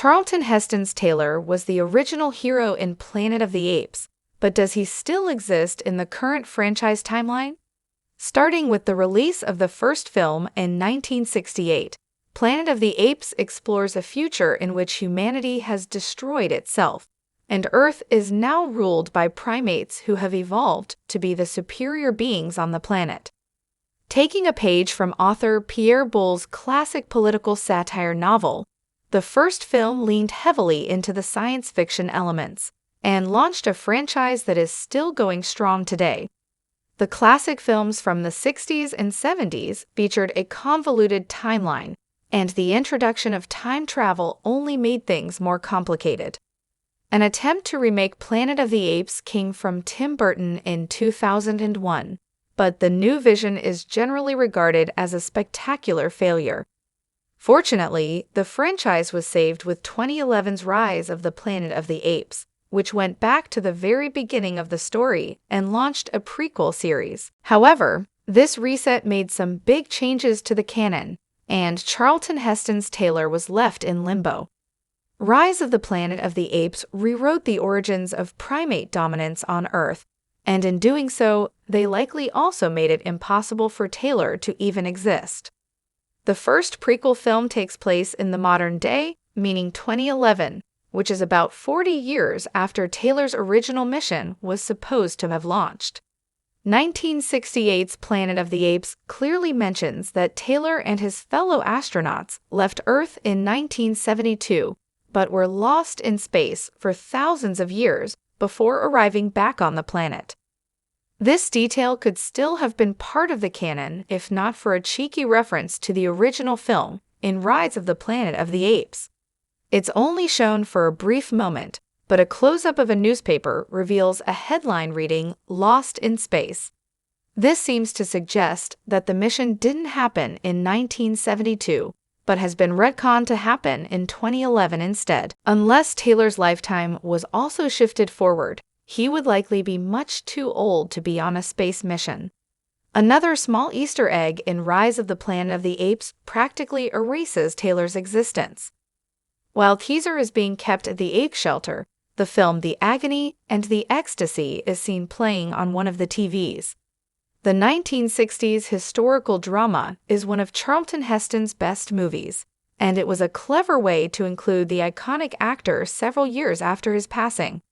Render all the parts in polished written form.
Charlton Heston's Taylor was the original hero in Planet of the Apes, but does he still exist in the current franchise timeline? Starting with the release of the first film in 1968, Planet of the Apes explores a future in which humanity has destroyed itself, and Earth is now ruled by primates who have evolved to be the superior beings on the planet. Taking a page from author Pierre Boulle's classic political satire novel, the first film leaned heavily into the science fiction elements and launched a franchise that is still going strong today. The classic films from the 60s and 70s featured a convoluted timeline, and the introduction of time travel only made things more complicated. An attempt to remake Planet of the Apes came from Tim Burton in 2001, but the new vision is generally regarded as a spectacular failure. Fortunately, the franchise was saved with 2011's Rise of the Planet of the Apes, which went back to the very beginning of the story and launched a prequel series. However, this reset made some big changes to the canon, and Charlton Heston's Taylor was left in limbo. Rise of the Planet of the Apes rewrote the origins of primate dominance on Earth, and in doing so, they likely also made it impossible for Taylor to even exist. The first prequel film takes place in the modern day, meaning 2011, which is about 40 years after Taylor's original mission was supposed to have launched. 1968's Planet of the Apes clearly mentions that Taylor and his fellow astronauts left Earth in 1972, but were lost in space for thousands of years before arriving back on the planet. This detail could still have been part of the canon if not for a cheeky reference to the original film in Rise of the Planet of the Apes. It's only shown for a brief moment, but a close-up of a newspaper reveals a headline reading, "Lost in Space." This seems to suggest that the mission didn't happen in 1972, but has been retconned to happen in 2011 instead. Unless Taylor's lifetime was also shifted forward, he would likely be much too old to be on a space mission. Another small Easter egg in Rise of the Planet of the Apes practically erases Taylor's existence. While Teaser is being kept at the ape shelter, the film The Agony and the Ecstasy is seen playing on one of the TVs. The 1960s historical drama is one of Charlton Heston's best movies, and it was a clever way to include the iconic actor several years after his passing.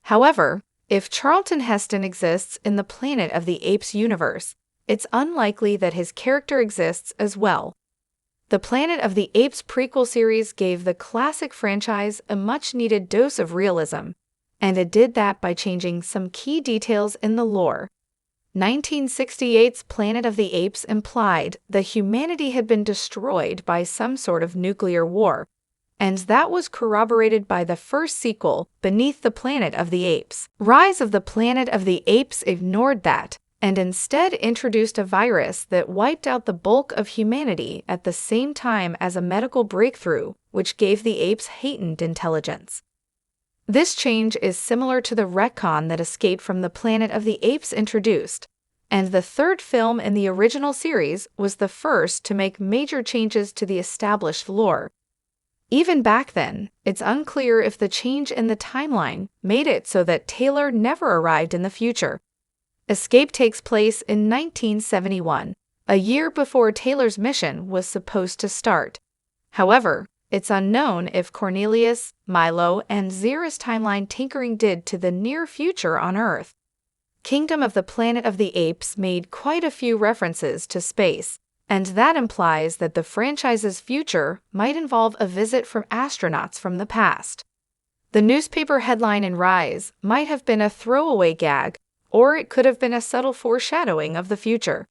However, if Charlton Heston exists in the Planet of the Apes universe, it's unlikely that his character exists as well. The Planet of the Apes prequel series gave the classic franchise a much-needed dose of realism, and it did that by changing some key details in the lore. 1968's Planet of the Apes implied that humanity had been destroyed by some sort of nuclear war, and that was corroborated by the first sequel, Beneath the Planet of the Apes. Rise of the Planet of the Apes ignored that, and instead introduced a virus that wiped out the bulk of humanity at the same time as a medical breakthrough, which gave the apes heightened intelligence. This change is similar to the retcon that Escape from the Planet of the Apes introduced, and the third film in the original series was the first to make major changes to the established lore. Even back then, it's unclear if the change in the timeline made it so that Taylor never arrived in the future. Escape takes place in 1971, a year before Taylor's mission was supposed to start. However, it's unknown if Cornelius, Milo, and Zira's timeline tinkering did to the near future on Earth. Kingdom of the Planet of the Apes made quite a few references to space, and that implies that the franchise's future might involve a visit from astronauts from the past. The newspaper headline in Rise might have been a throwaway gag, or it could have been a subtle foreshadowing of the future.